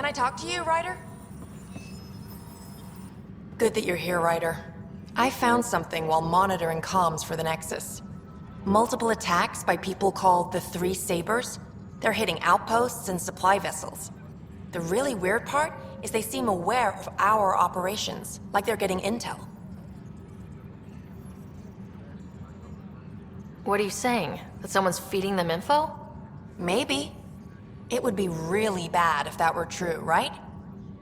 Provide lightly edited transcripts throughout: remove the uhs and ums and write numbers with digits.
I talk to you, Ryder? Good that you're here, Ryder. I found something while monitoring comms for the Nexus. Multiple attacks by people called the Three Sabers. They're hitting outposts and supply vessels. The really weird part is they seem aware of our operations, like they're getting intel. What are you saying? That someone's feeding them info? Maybe. It would be really bad if that were true, right?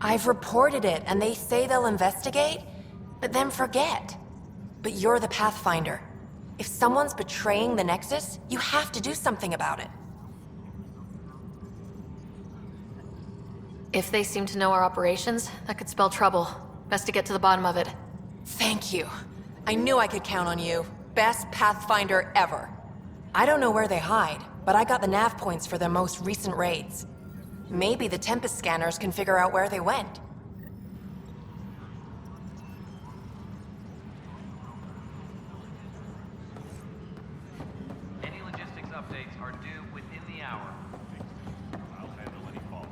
I've reported it, and they say they'll investigate, but then forget. But you're the Pathfinder. If someone's betraying the Nexus, you have to do something about it. If they seem to know our operations, that could spell trouble. Best to get to the bottom of it. Thank you. I knew I could count on you. Best Pathfinder ever. I don't know where they hide, but I got the nav points for their most recent raids. Maybe the Tempest scanners can figure out where they went. Any logistics updates are due within the hour. I'll handle any fallout.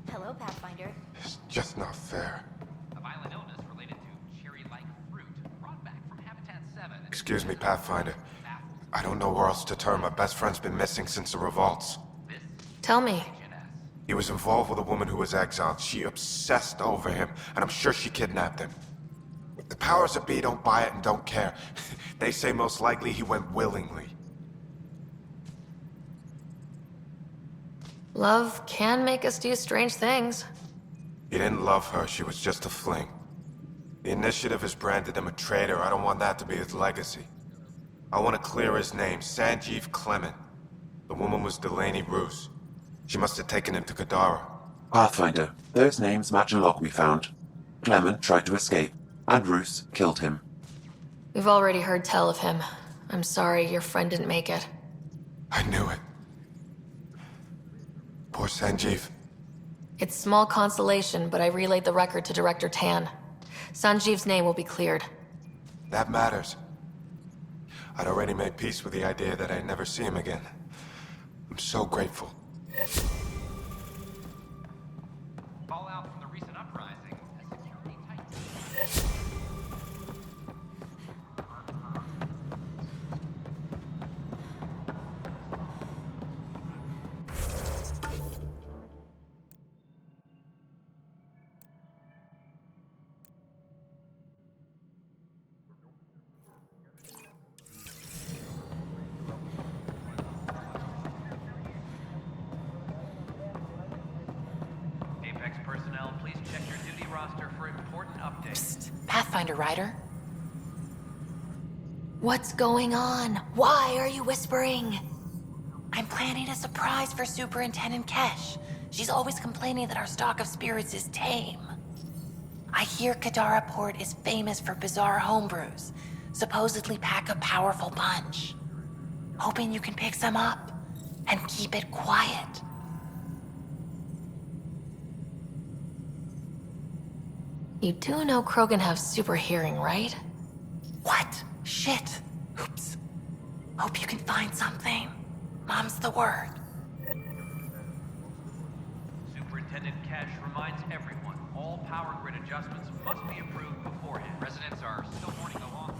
Hello, Pathfinder. It's just not fair. A violent illness related to cherry-like fruit brought back from Habitat 7. Excuse me, Pathfinder. I don't know where else to turn. My best friend's been missing since the revolts. Tell me. He was involved with a woman who was exiled. She obsessed over him, and I'm sure she kidnapped him. The powers that be don't buy it and don't care. They say most likely he went willingly. Love can make us do strange things. He didn't love her. She was just a fling. The Initiative has branded him a traitor. I don't want that to be his legacy. I want to clear his name, Sanjeev Clement. The woman was Delaney Roos. She must have taken him to Kadara. Pathfinder, those names match a log we found. Clement tried to escape, and Roos killed him. We've already heard tell of him. I'm sorry your friend didn't make it. I knew it. Poor Sanjeev. It's small consolation, but I relayed the record to Director Tan. Sanjeev's name will be cleared. That matters. I'd already made peace with the idea that I'd never see him again. I'm so grateful. Fallout from the recent uprising has security tightened. Apex personnel, please check your duty roster for important updates. Psst, Pathfinder Ryder. What's going on? Why are you whispering? I'm planning a surprise for Superintendent Kesh. She's always complaining that our stock of spirits is tame. I hear Kadara Port is famous for bizarre homebrews, supposedly pack a powerful punch. Hoping you can pick some up and keep it quiet. You do know Krogan have super hearing, right? What? Shit. Oops. Hope you can find something. Mom's the word. Superintendent Cash reminds everyone all power grid adjustments must be approved beforehand. Residents are still mourning the loss.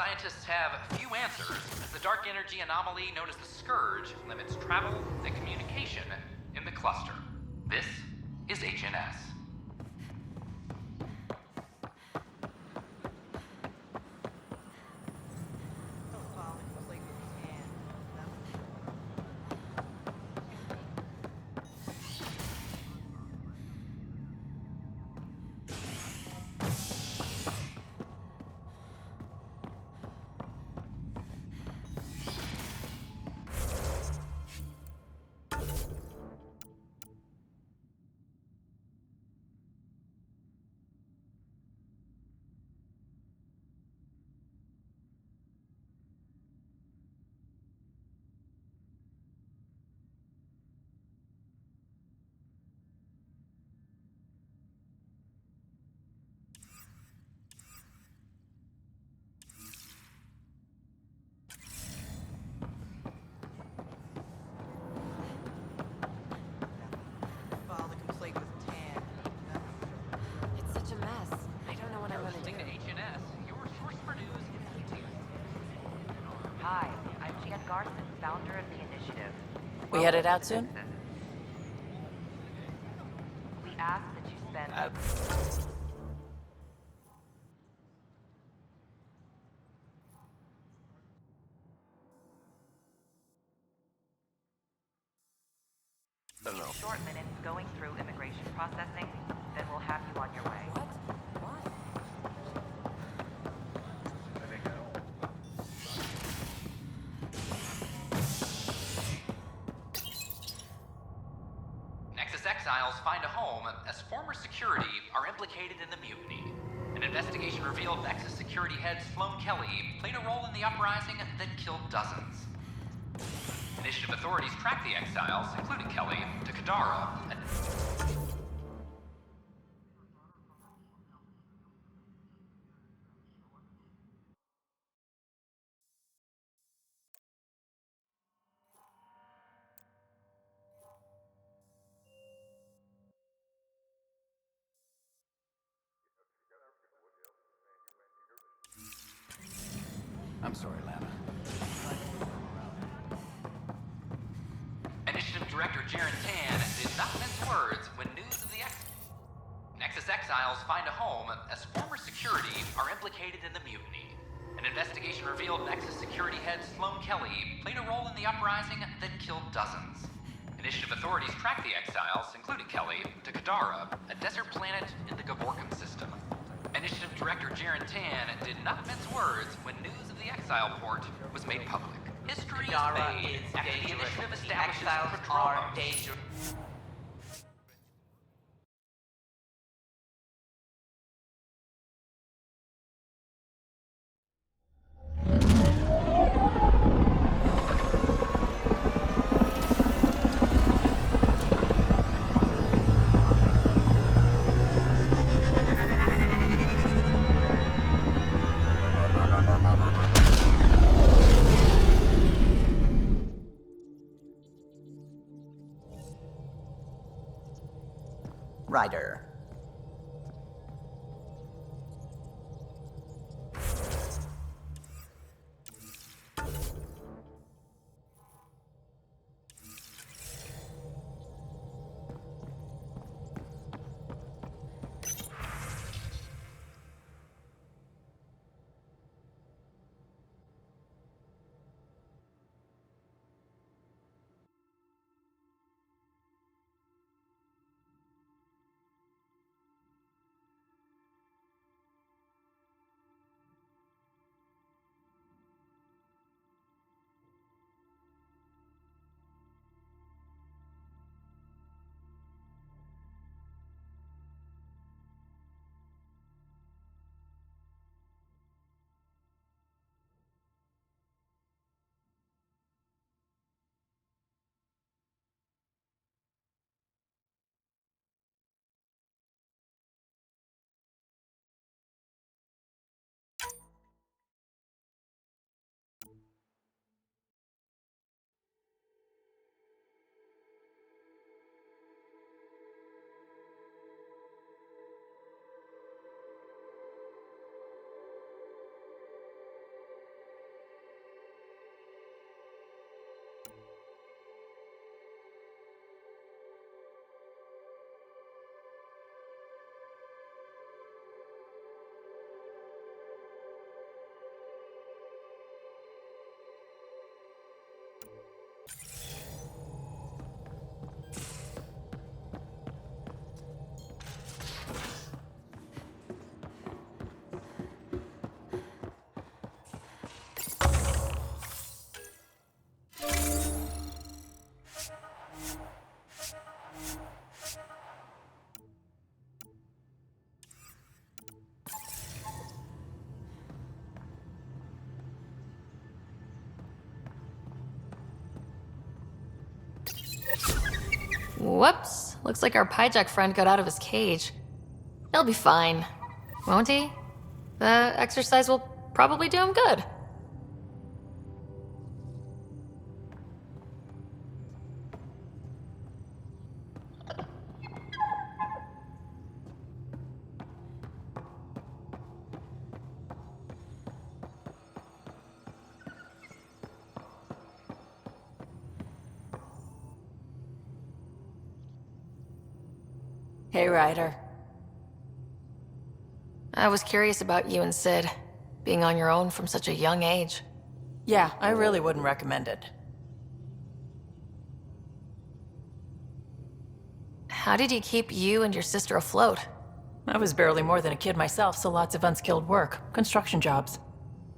scientists have few answers, as the dark energy anomaly known as the Scourge limits travel and communication in the cluster. This is HNS. It's such a mess. I don't know what I'm Listening to gonna do. HNS, your source for news in Hi, I'm Jan Garson, founder of the initiative. We headed out soon? We ask that you spend... short minutes going through immigration processing, then we'll have you on your way. Nexus exiles find a home as former security are implicated in the mutiny. An investigation revealed Nexus security head Sloan Kelly played a role in the uprising that killed dozens. Initiative authorities tracked the exiles, including Kelly, to Kadara. I'm sorry, Lana. Initiative Director Jaren Tan did not mince words when news of the Nexus exiles find a home as former security are implicated in the mutiny. An investigation revealed Nexus security head Sloan Kelly played a role in the uprising that killed dozens. Initiative authorities tracked the exiles, including Kelly, to Kadara, a desert planet in the Gavorkan system. Initiative Director Jaren Tan did not mince words when news of the exile port was made public. History is made after the initiative establishes Tropem. Ryder. Whoops. Looks like our Pyjack friend got out of his cage. He'll be fine, won't he? The exercise will probably do him good. Hey, Ryder. I was curious about you and Sid, being on your own from such a young age. Yeah, I really wouldn't recommend it. How did you keep you and your sister afloat? I was barely more than a kid myself, so lots of unskilled work, construction jobs.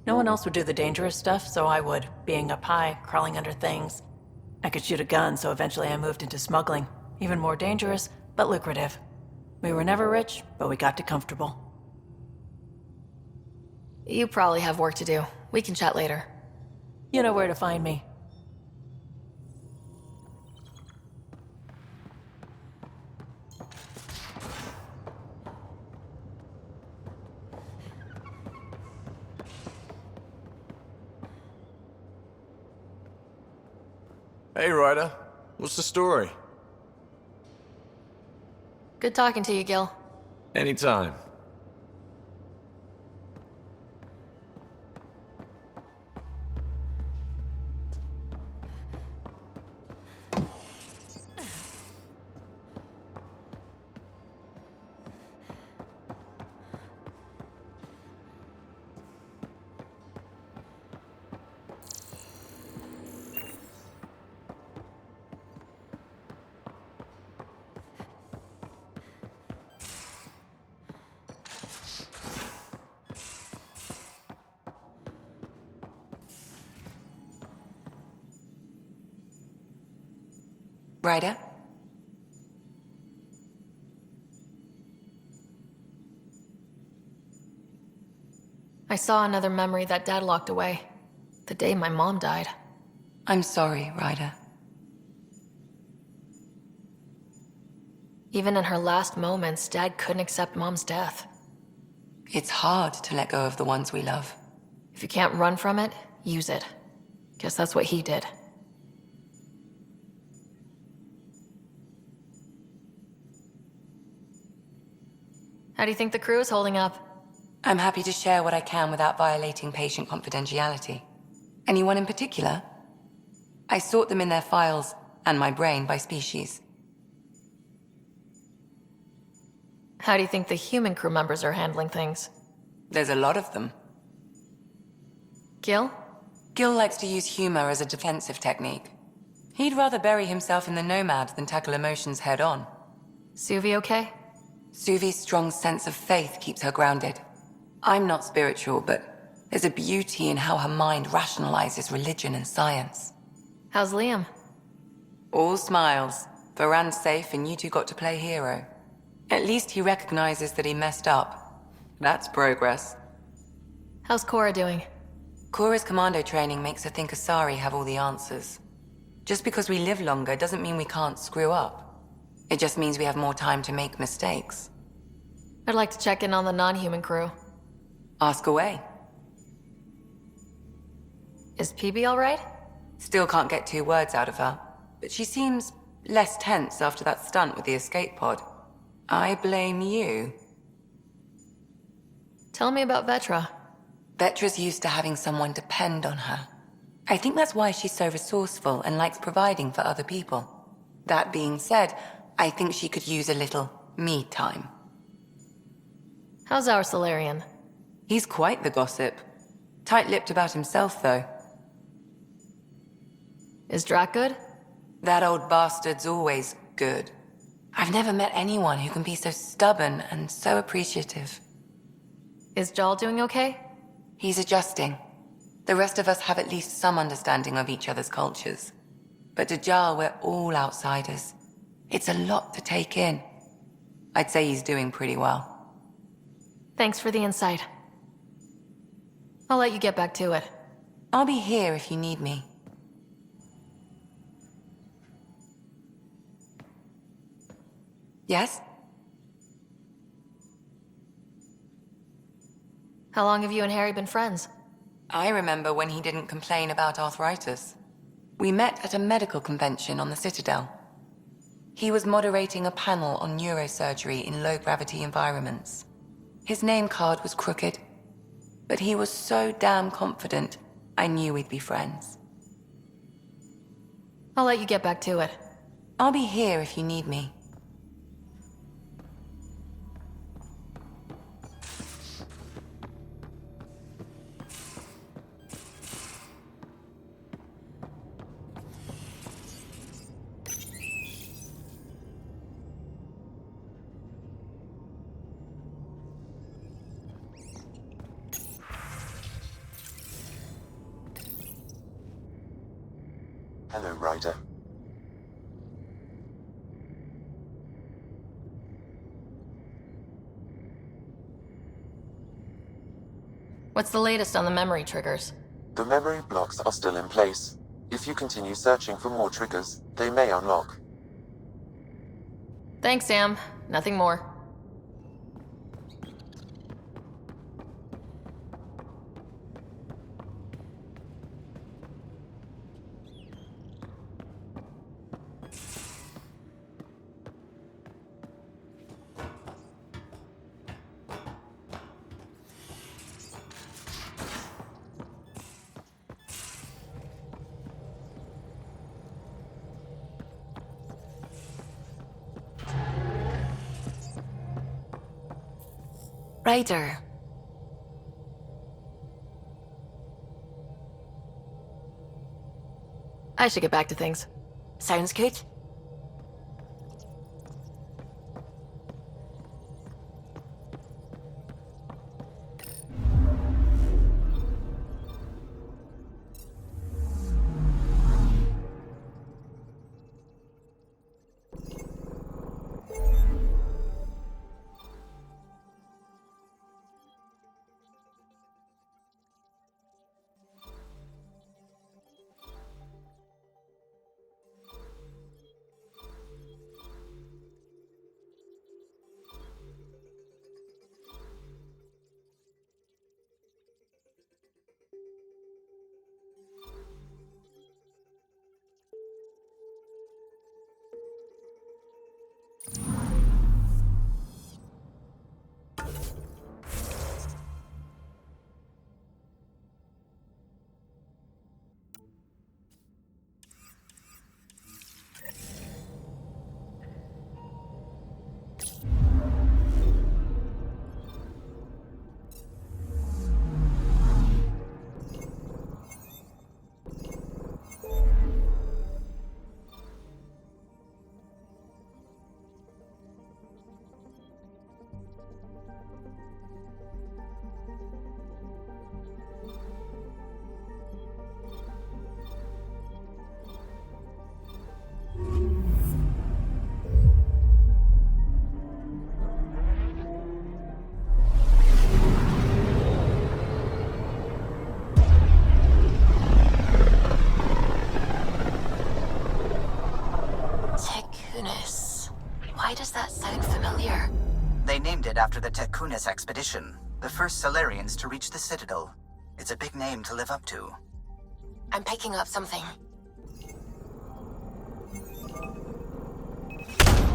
No one else would do the dangerous stuff, so I would, being up high, crawling under things. I could shoot a gun, so eventually I moved into smuggling. Even more dangerous, but lucrative. We were never rich, but we got to comfortable. You probably have work to do. We can chat later. You know where to find me. Hey, Ryder. What's the story? Good talking to you, Gil. Anytime. Ryder? I saw another memory that Dad locked away. The day my mom died. I'm sorry, Ryder. Even in her last moments, Dad couldn't accept Mom's death. It's hard to let go of the ones we love. If you can't run from it, use it. Guess that's what he did. How do you think the crew is holding up? I'm happy to share what I can without violating patient confidentiality. Anyone in particular? I sort them in their files, and my brain, by species. How do you think the human crew members are handling things? There's a lot of them. Gil? Gil likes to use humor as a defensive technique. He'd rather bury himself in the Nomad than tackle emotions head-on. Suvi okay? Suvi's strong sense of faith keeps her grounded. I'm not spiritual, but there's a beauty in how her mind rationalizes religion and science. How's Liam? All smiles. Varan's safe and you two got to play hero. At least he recognizes that he messed up. That's progress. How's Cora doing? Cora's commando training makes her think Asari have all the answers. Just because we live longer doesn't mean we can't screw up. It just means we have more time to make mistakes. I'd like to check in on the non-human crew. Ask away. Is PB alright? Still can't get 2 words out of her, but she seems less tense after that stunt with the escape pod. I blame you. Tell me about Vetra. Vetra's used to having someone depend on her. I think that's why she's so resourceful and likes providing for other people. That being said, I think she could use a little me time. How's our Solarian? He's quite the gossip. Tight-lipped about himself, though. Is Drac good? That old bastard's always good. I've never met anyone who can be so stubborn and so appreciative. Is Jal doing okay? He's adjusting. The rest of us have at least some understanding of each other's cultures. But to Jal, we're all outsiders. It's a lot to take in. I'd say he's doing pretty well. Thanks for the insight. I'll let you get back to it. I'll be here if you need me. Yes? How long have you and Harry been friends? I remember when he didn't complain about arthritis. We met at a medical convention on the Citadel. He was moderating a panel on neurosurgery in low-gravity environments. His name card was crooked, but he was so damn confident, I knew we'd be friends. I'll let you get back to it. I'll be here if you need me. Hello, Ryder. What's the latest on the memory triggers? The memory blocks are still in place. If you continue searching for more triggers, they may unlock. Thanks, Sam. Nothing more. Ryder. I should get back to things. Sounds good. Why does that sound familiar? They named it after the Tekunis expedition, the first Solarians to reach the Citadel. It's a big name to live up to. I'm picking up something.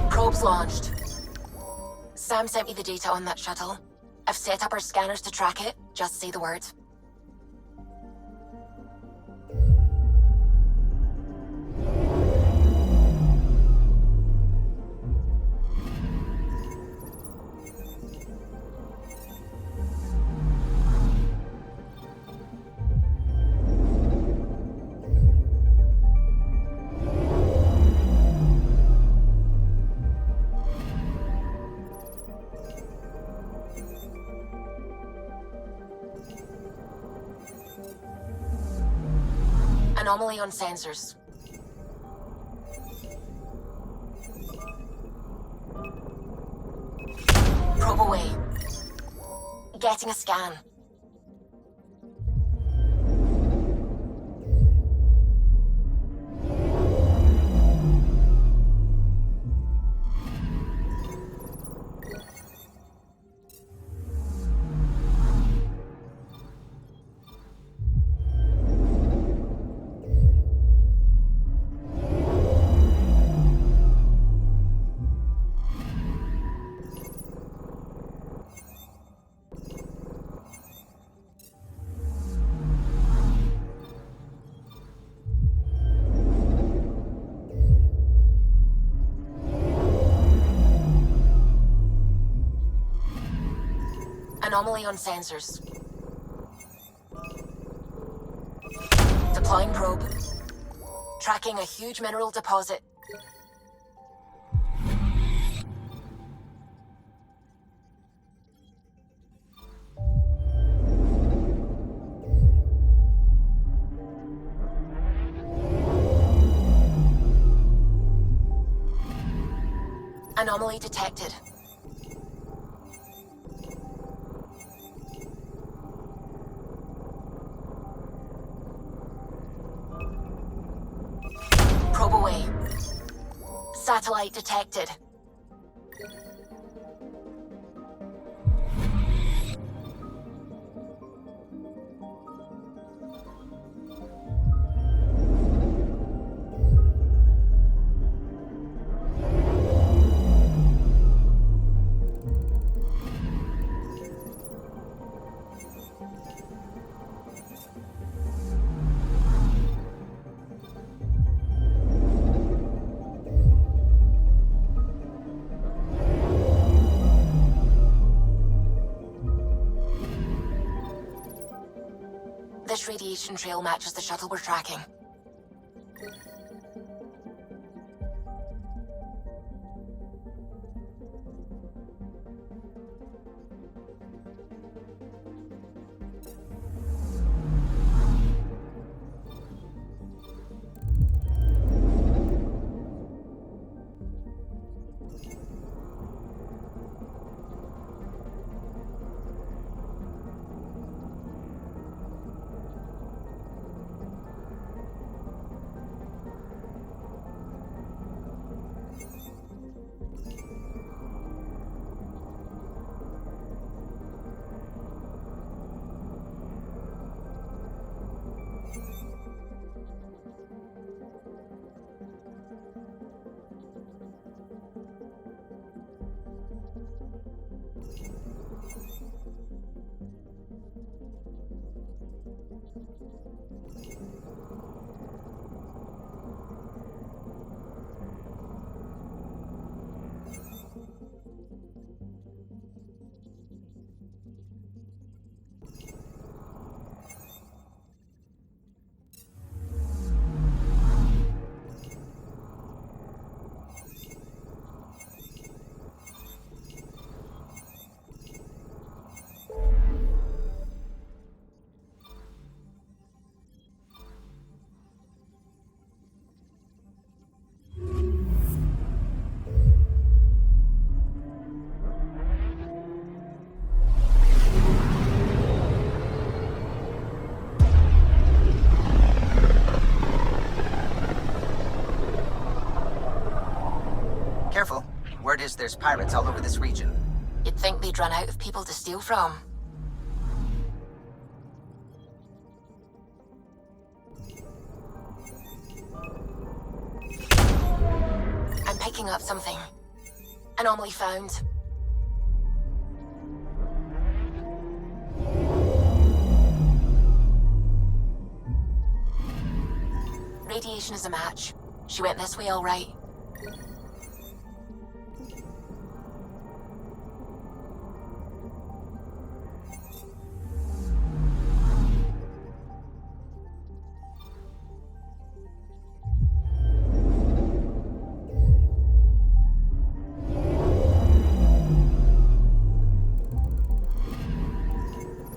Probes launched. Sam sent me the data on that shuttle. I've set up our scanners to track it. Just say the word. Anomaly on sensors. Probe away. Getting a scan. Anomaly on sensors. Deploying probe. Tracking a huge mineral deposit. Anomaly detected. Probe away. Satellite detected. This radiation trail matches the shuttle we're tracking. Careful. Word is there's pirates all over this region. You'd think they'd run out of people to steal from. I'm picking up something. Anomaly found. Radiation is a match. She went this way all right.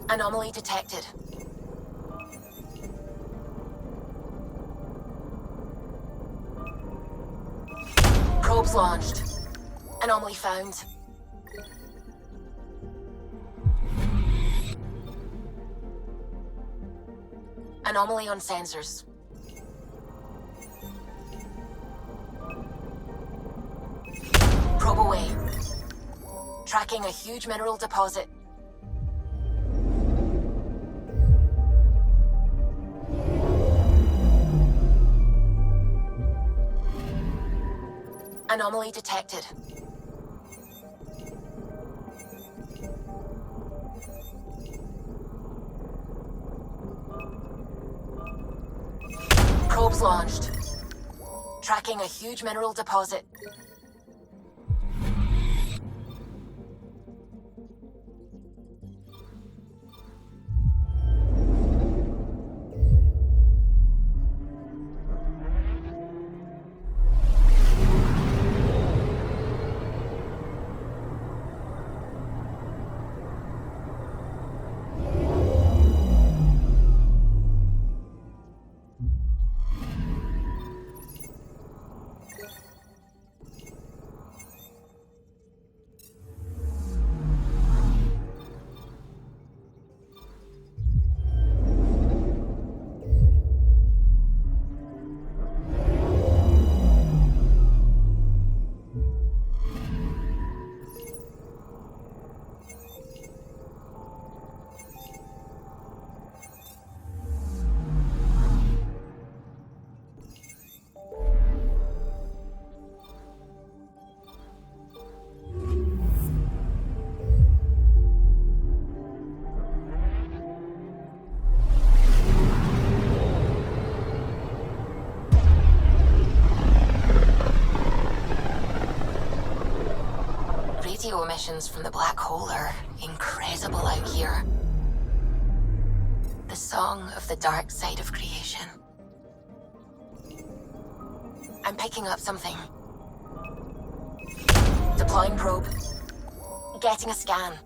Anomaly detected. Probes launched. Anomaly found. Anomaly on sensors. Probe away. Tracking a huge mineral deposit. Anomaly detected. Probes launched. Tracking a huge mineral deposit. radio emissions from the black hole are incredible out here. The song of the dark side of creation. I'm picking up something. Deploying probe. Getting a scan.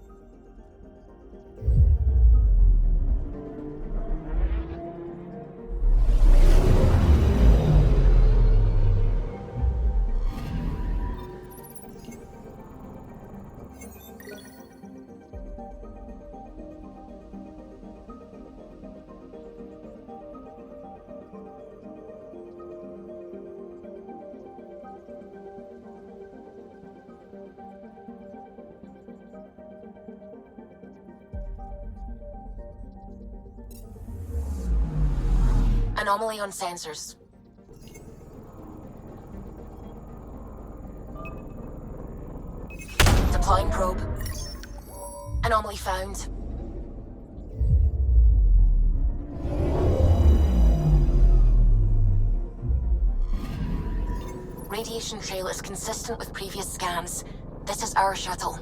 Anomaly on sensors. Deploying probe. Anomaly found. Radiation trail is consistent with previous scans. This is our shuttle.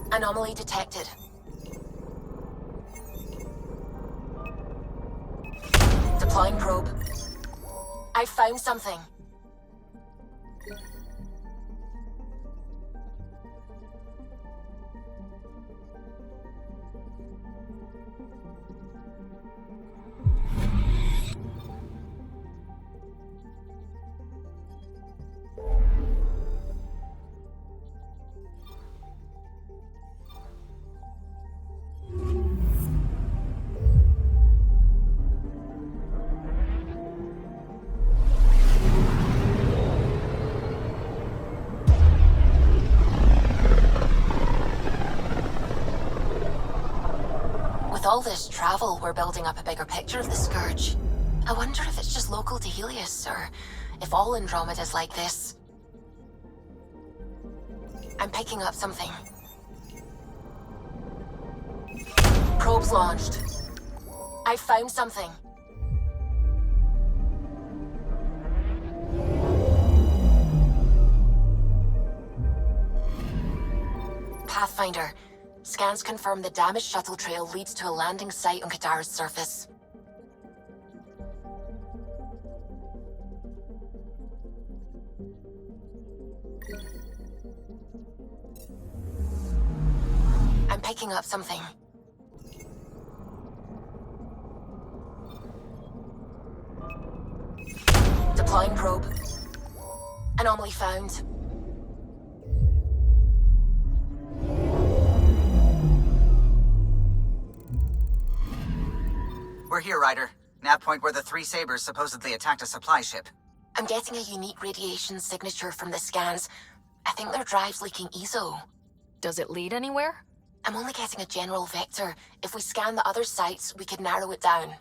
Anomaly detected. Deploying probe. I found something. With all this travel, we're building up a bigger picture of the Scourge. I wonder if it's just local to Helios, or if all Andromeda's like this. I'm picking up something. Probes launched. I found something. Pathfinder. Scans confirm the damaged shuttle trail leads to a landing site on Kadara's surface. I'm picking up something. Deploying probe. Anomaly found. We're here, Ryder. Nav point where the three Sabres supposedly attacked a supply ship. I'm getting a unique radiation signature from the scans. I think their drive's leaking ESO. Does it lead anywhere? I'm only getting a general vector. If we scan the other sites, we could narrow it down.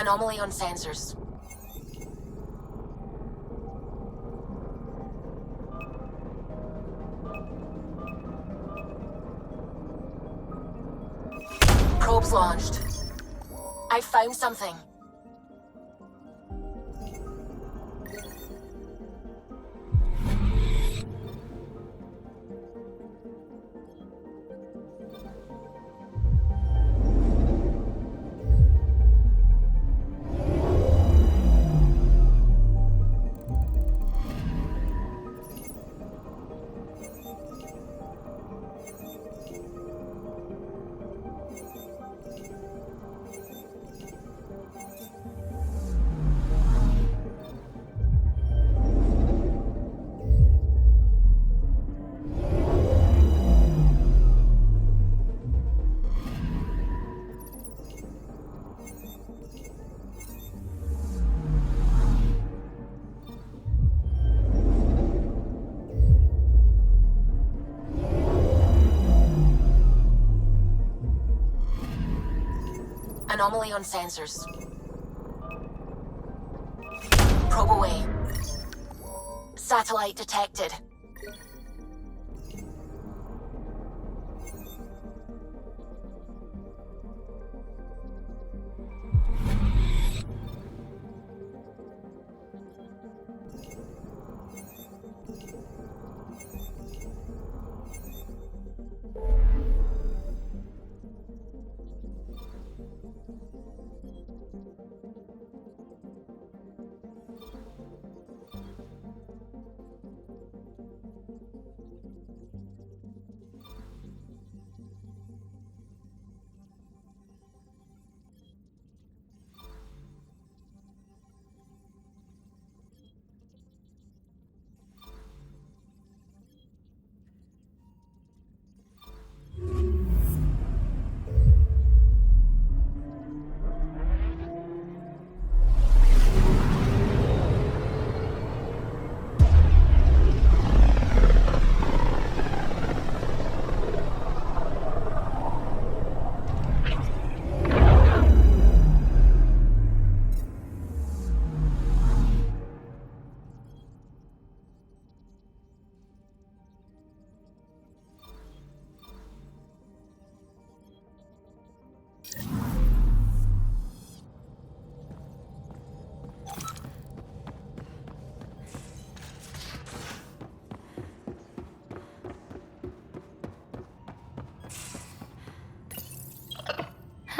Anomaly on sensors. Probes launched. I found something. Anomaly on sensors. Probe away. Satellite detected.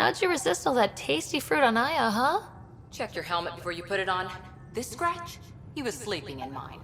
How'd you resist all that tasty fruit on Aya, huh? Check your helmet before you put it on. This scratch? He was sleeping in mine.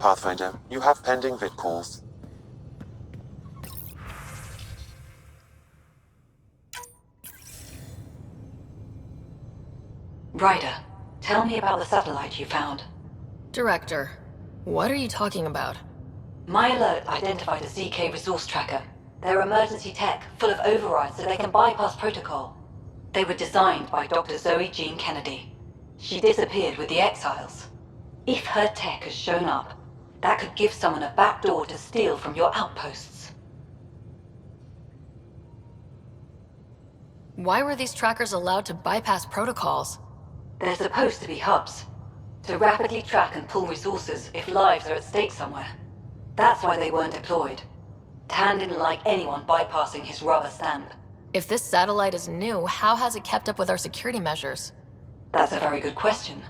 Pathfinder, you have pending vid calls. Ryder, tell me about the satellite you found. Director, what are you talking about? My alert identified a ZK resource tracker. They're emergency tech, full of overrides so they can bypass protocol. They were designed by Dr. Zoe Jean Kennedy. She disappeared with the Exiles. If her tech has shown up, that could give someone a backdoor to steal from your outposts. Why were these trackers allowed to bypass protocols? They're supposed to be hubs, to rapidly track and pull resources if lives are at stake somewhere. That's why they weren't deployed. Tan didn't like anyone bypassing his rubber stamp. If this satellite is new, how has it kept up with our security measures? That's a very good question.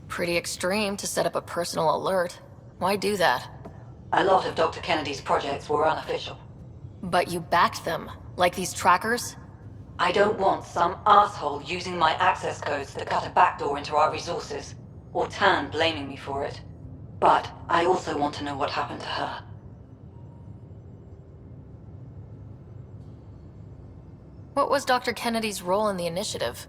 Pretty extreme to set up a personal alert. Why do that? A lot of Dr. Kennedy's projects were unofficial. But you backed them, like these trackers? I don't want some asshole using my access codes to cut a backdoor into our resources, or Tan blaming me for it. But I also want to know what happened to her. What was Dr. Kennedy's role in the initiative?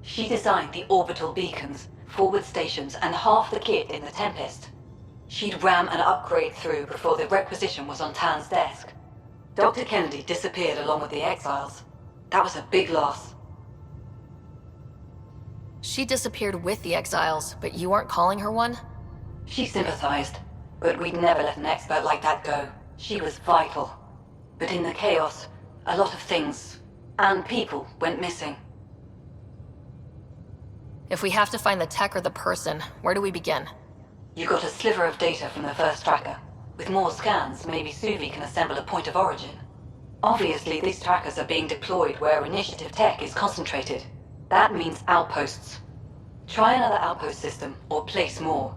She designed the orbital beacons, forward stations, and half the kit in the Tempest. She'd ram an upgrade through before the requisition was on Tan's desk. Dr. Kennedy disappeared along with the Exiles. That was a big loss. She disappeared with the Exiles, but you weren't calling her one? She sympathized, but we'd never let an expert like that go. She was vital. But in the chaos, a lot of things, and people, went missing. If we have to find the tech or the person, where do we begin? You got a sliver of data from the first tracker. With more scans, maybe Suvi can assemble a point of origin. Obviously, these trackers are being deployed where initiative tech is concentrated. That means outposts. Try another outpost system, or place more.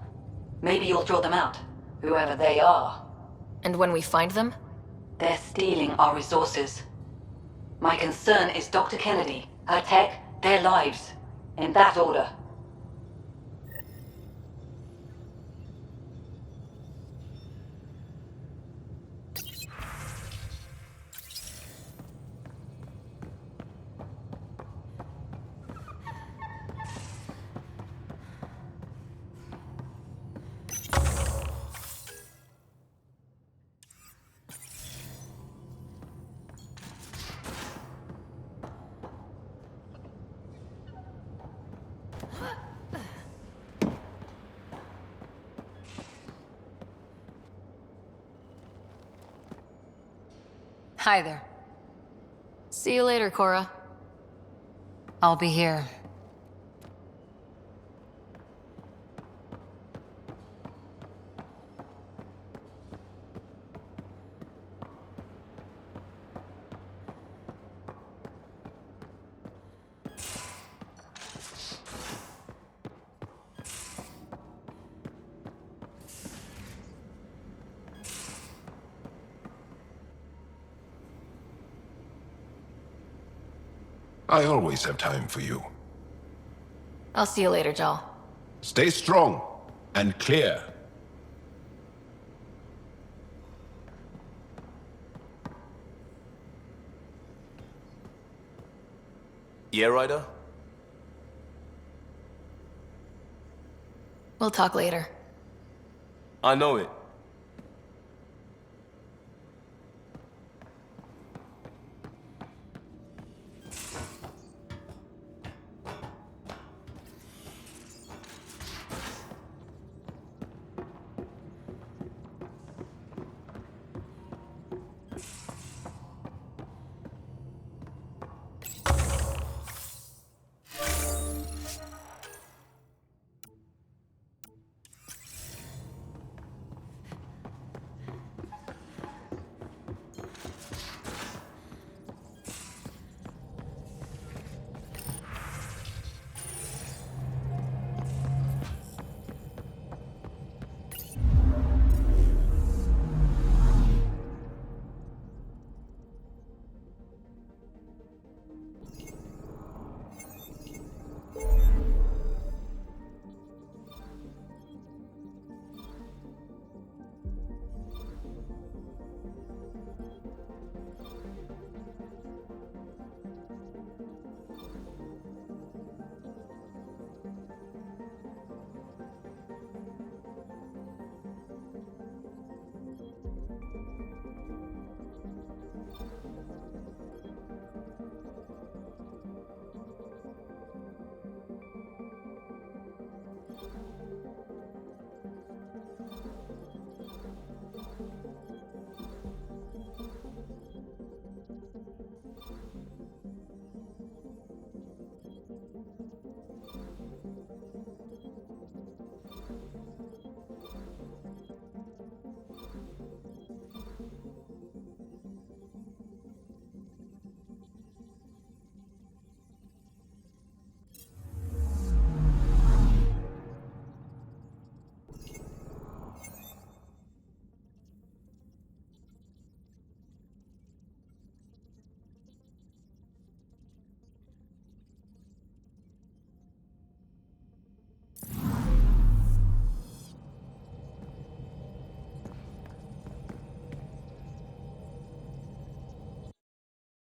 Maybe you'll draw them out, whoever they are. And when we find them? They're stealing our resources. My concern is Dr. Kennedy, her tech, their lives. In that order. Hi there. See you later, Cora. I'll be here. I always have time for you. I'll see you later, Jal. Stay strong and clear. Yeah, Ryder? We'll talk later. I know it.